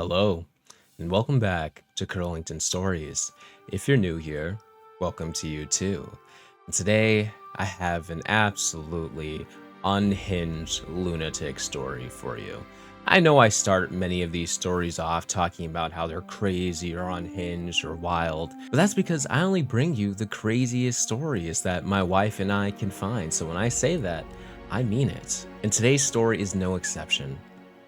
Hello, and welcome back to Curlington Stories. If you're new here, welcome to you too. And today, I have an absolutely unhinged lunatic story for you. I know I start many of these stories off talking about how they're crazy or unhinged or wild, but that's because I only bring you the craziest stories that my wife and I can find. So when I say that, I mean it. And today's story is no exception.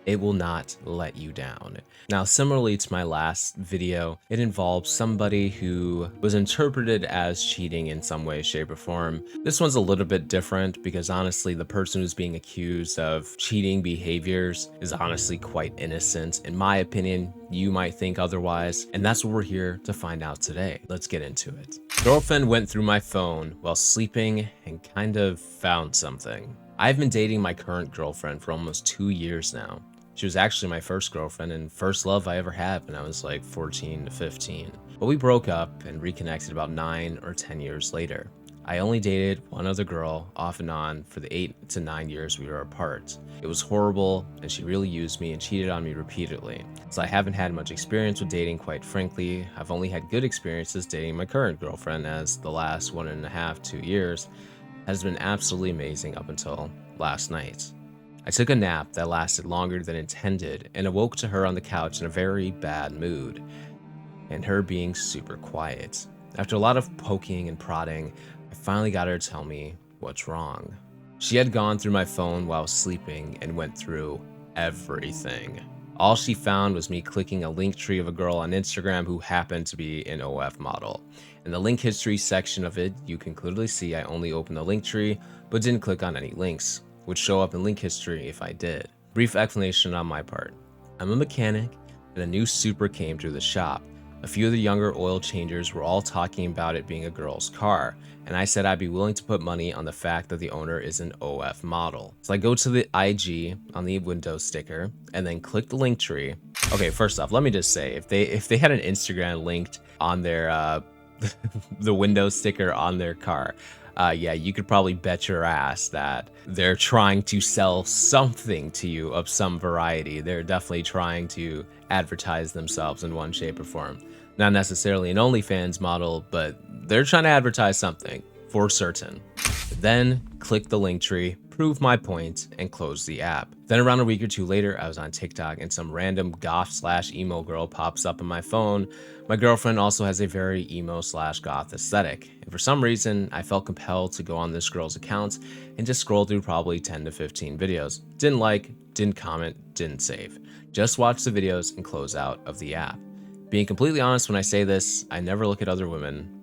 It will not let you down. Now, similarly to my last video, it involves somebody who was interpreted as cheating in some way, shape, or form. This one's a little bit different because honestly, the person who's being accused of cheating behaviors is honestly quite innocent. In my opinion, you might think otherwise, and that's what we're here to find out today. Let's get into it. Girlfriend went through my phone while sleeping and kind of found something. I've been dating my current girlfriend for almost 2 years now. She was actually my first girlfriend and first love I ever had when I was like 14 to 15. But we broke up and reconnected about 9 or 10 years later. I only dated one other girl off and on for the 8 to 9 years we were apart. It was horrible and she really used me and cheated on me repeatedly. So I haven't had much experience with dating, quite frankly. I've only had good experiences dating my current girlfriend, as the last 1.5 to 2 years has been absolutely amazing up until last night. I took a nap that lasted longer than intended and awoke to her on the couch in a very bad mood, and her being super quiet. After a lot of poking and prodding, I finally got her to tell me what's wrong. She had gone through my phone while sleeping and went through everything. All she found was me clicking a link tree of a girl on Instagram who happened to be an OF model. In the link history section of it, you can clearly see I only opened the link tree, but didn't click on any links. Would show up in link history if I did. Brief explanation on my part. I'm a mechanic, and a new Supra came through the shop. A few of the younger oil changers were all talking about it being a girl's car, and I said I'd be willing to put money on the fact that the owner is an OF model. So I go to the IG on the window sticker, and then click the link tree. Okay, first off, let me just say, if they had an Instagram linked on their the window sticker on their car, yeah, you could probably bet your ass that they're trying to sell something to you of some variety. They're definitely trying to advertise themselves in one shape or form. Not necessarily an OnlyFans model, but they're trying to advertise something for certain. Then click the link tree, prove my point, and close the app. Then around a week or two later, I was on TikTok and some random goth/emo girl pops up on my phone. My girlfriend also has a very emo/goth aesthetic, and for some reason, I felt compelled to go on this girl's account and just scroll through probably 10 to 15 videos. Didn't like, didn't comment, didn't save. Just watch the videos and close out of the app. Being completely honest when I say this, I never look at other women.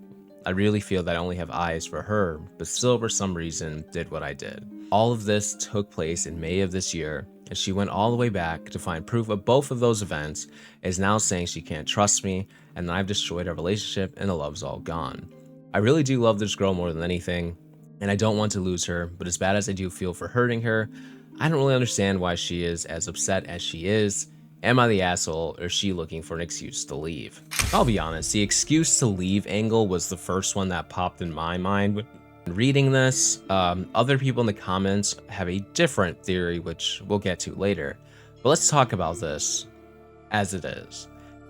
I really feel that I only have eyes for her, but still for some reason did what I did. All of this took place in May of this year, and she went all the way back to find proof of both of those events, is now saying she can't trust me, and that I've destroyed our relationship and the love's all gone. I really do love this girl more than anything, and I don't want to lose her, but as bad as I do feel for hurting her, I don't really understand why she is as upset as she is. Am I the asshole, or is she looking for an excuse to leave? I'll be honest, the excuse to leave angle was the first one that popped in my mind when reading this. Other people in the comments have a different theory, which we'll get to later. But let's talk about this as it is.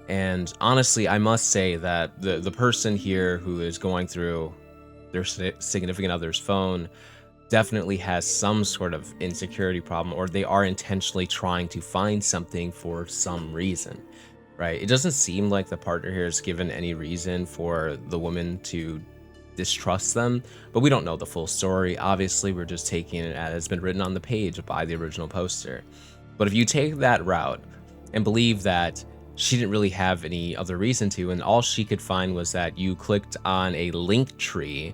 And honestly, I must say that the person here who is going through their significant other's phone definitely has some sort of insecurity problem, or they are intentionally trying to find something for some reason, right? It doesn't seem like the partner here has given any reason for the woman to distrust them, but we don't know the full story. Obviously, we're just taking it as it's been written on the page by the original poster. But if you take that route and believe that she didn't really have any other reason to, and all she could find was that you clicked on a link tree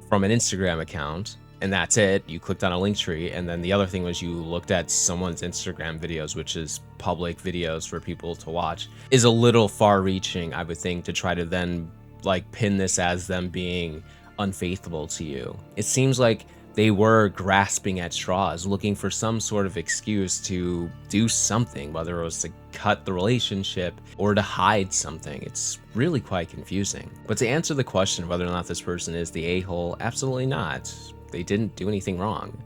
from an Instagram account, and that's it. You clicked on a link tree, and then the other thing was you looked at someone's Instagram videos, which is public videos for people to watch, is a little far-reaching, I would think, to try to then like pin this as them being unfaithful to you. It seems like they were grasping at straws, looking for some sort of excuse to do something, whether it was to cut the relationship or to hide something. It's really quite confusing. But to answer the question of whether or not this person is the a-hole, absolutely not. They didn't do anything wrong.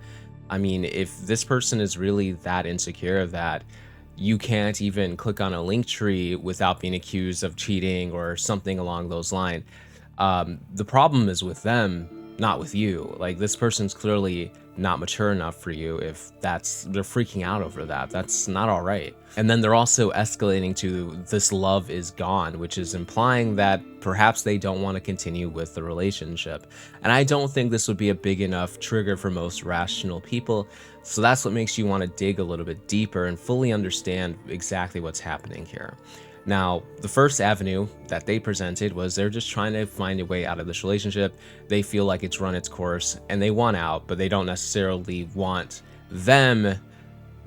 I mean, if this person is really that insecure that you can't even click on a link tree without being accused of cheating or something along those lines. The problem is with them, not with you. Like, this person's clearly not mature enough for you. If they're freaking out over that, that's not all right. And then they're also escalating to this love is gone, which is implying that perhaps they don't want to continue with the relationship. And I don't think this would be a big enough trigger for most rational people. So that's what makes you want to dig a little bit deeper and fully understand exactly what's happening here. Now, the first avenue that they presented was they're just trying to find a way out of this relationship. They feel like it's run its course and they want out, but they don't necessarily want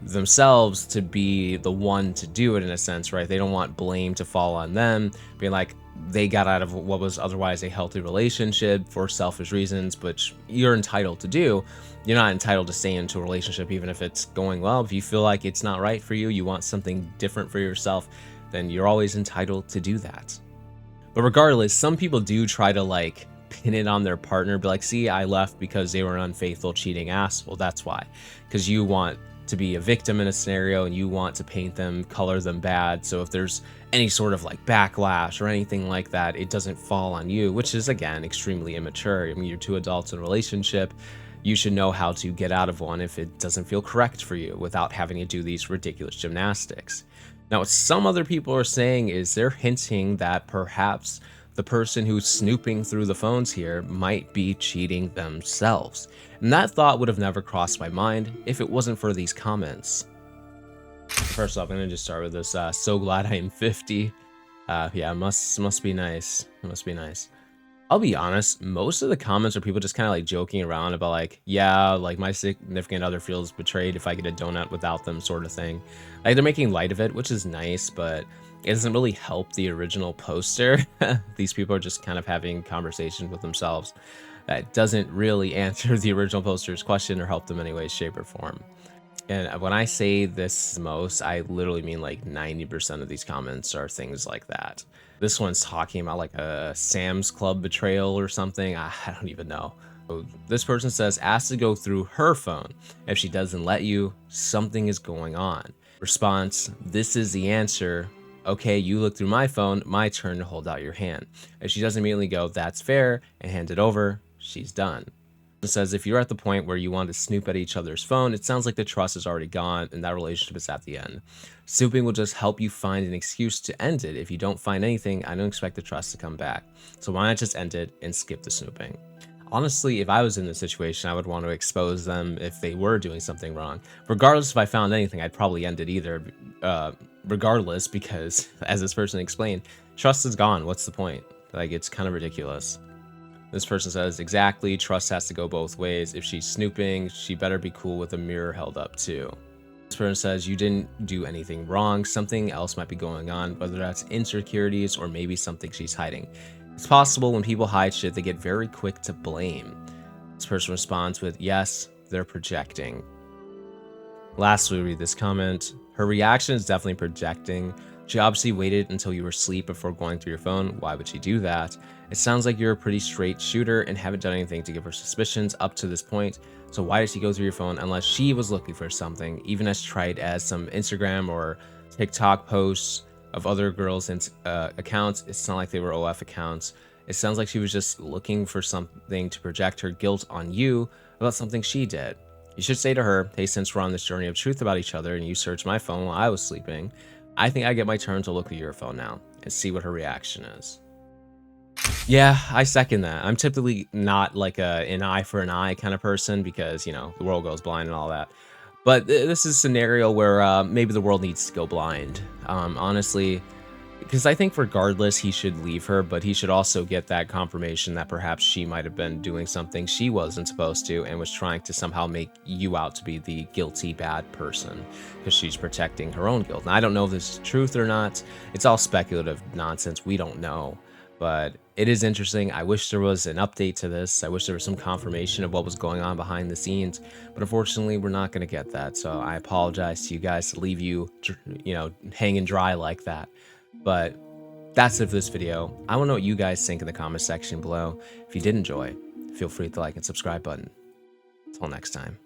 themselves to be the one to do it, in a sense, right? They don't want blame to fall on them, being like they got out of what was otherwise a healthy relationship for selfish reasons, which you're entitled to do. You're not entitled to stay into a relationship even if it's going well. If you feel like it's not right for you, you want something different for yourself, then you're always entitled to do that. But regardless, some people do try to like pin it on their partner, be like, see, I left because they were an unfaithful, cheating asshole. That's why. Because you want to be a victim in a scenario and you want to paint them, color them bad. So if there's any sort of like backlash or anything like that, it doesn't fall on you, which is, again, extremely immature. I mean, you're two adults in a relationship. You should know how to get out of one if it doesn't feel correct for you without having to do these ridiculous gymnastics. Now, what some other people are saying is they're hinting that perhaps the person who's snooping through the phones here might be cheating themselves. And that thought would have never crossed my mind if it wasn't for these comments. First off, I'm gonna just start with this. So glad I am 50. Yeah, it must be nice. It must be nice. I'll be honest, most of the comments are people just kind of like joking around about like, yeah, like my significant other feels betrayed if I get a donut without them, sort of thing. Like, they're making light of it, which is nice, but it doesn't really help the original poster. These people are just kind of having conversations with themselves. That doesn't really answer the original poster's question or help them in any way, shape, or form. And when I say this most, I literally mean like 90% of these comments are things like that. This one's talking about like a Sam's Club betrayal or something. I don't even know. So this person says, ask to go through her phone. If she doesn't let you, something is going on. Response, this is the answer. Okay, you look through my phone, my turn to hold out your hand. If she doesn't immediately go, that's fair, and hand it over, she's done. It says, if you're at the point where you want to snoop at each other's phone, it sounds like the trust is already gone and that relationship is at the end. Snooping will just help you find an excuse to end it. If you don't find anything, I don't expect the trust to come back. So why not just end it and skip the snooping? Honestly, if I was in this situation, I would want to expose them if they were doing something wrong. Regardless if I found anything, I'd probably end it either. Regardless, because as this person explained, trust is gone. What's the point? Like, it's kind of ridiculous. This person says, exactly, trust has to go both ways. If she's snooping, she better be cool with a mirror held up too. This person says, you didn't do anything wrong. Something else might be going on, whether that's insecurities or maybe something she's hiding. It's possible when people hide shit, they get very quick to blame. This person responds with, yes, they're projecting. Lastly, read this comment. Her reaction is definitely projecting. She obviously waited until you were asleep before going through your phone. Why would she do that? It sounds like you're a pretty straight shooter and haven't done anything to give her suspicions up to this point. So why did she go through your phone unless she was looking for something, even as tried as some Instagram or TikTok posts of other girls' accounts? It's not like they were OF accounts. It sounds like she was just looking for something to project her guilt on you about something she did. You should say to her, hey, since we're on this journey of truth about each other and you searched my phone while I was sleeping, I think I get my turn to look at your phone now and see what her reaction is. Yeah, I second that. I'm typically not like an eye for an eye kind of person because, you know, the world goes blind and all that. But this is a scenario where maybe the world needs to go blind. Honestly, because I think regardless, he should leave her, but he should also get that confirmation that perhaps she might have been doing something she wasn't supposed to and was trying to somehow make you out to be the guilty bad person because she's protecting her own guilt. Now, I don't know if this is truth or not. It's all speculative nonsense. We don't know. But it is interesting. I wish there was an update to this. I wish there was some confirmation of what was going on behind the scenes. But unfortunately, we're not going to get that. So I apologize to you guys to leave you, hanging dry like that. But that's it for this video. I want to know what you guys think in the comment section below. If you did enjoy, feel free to like and subscribe button. Until next time.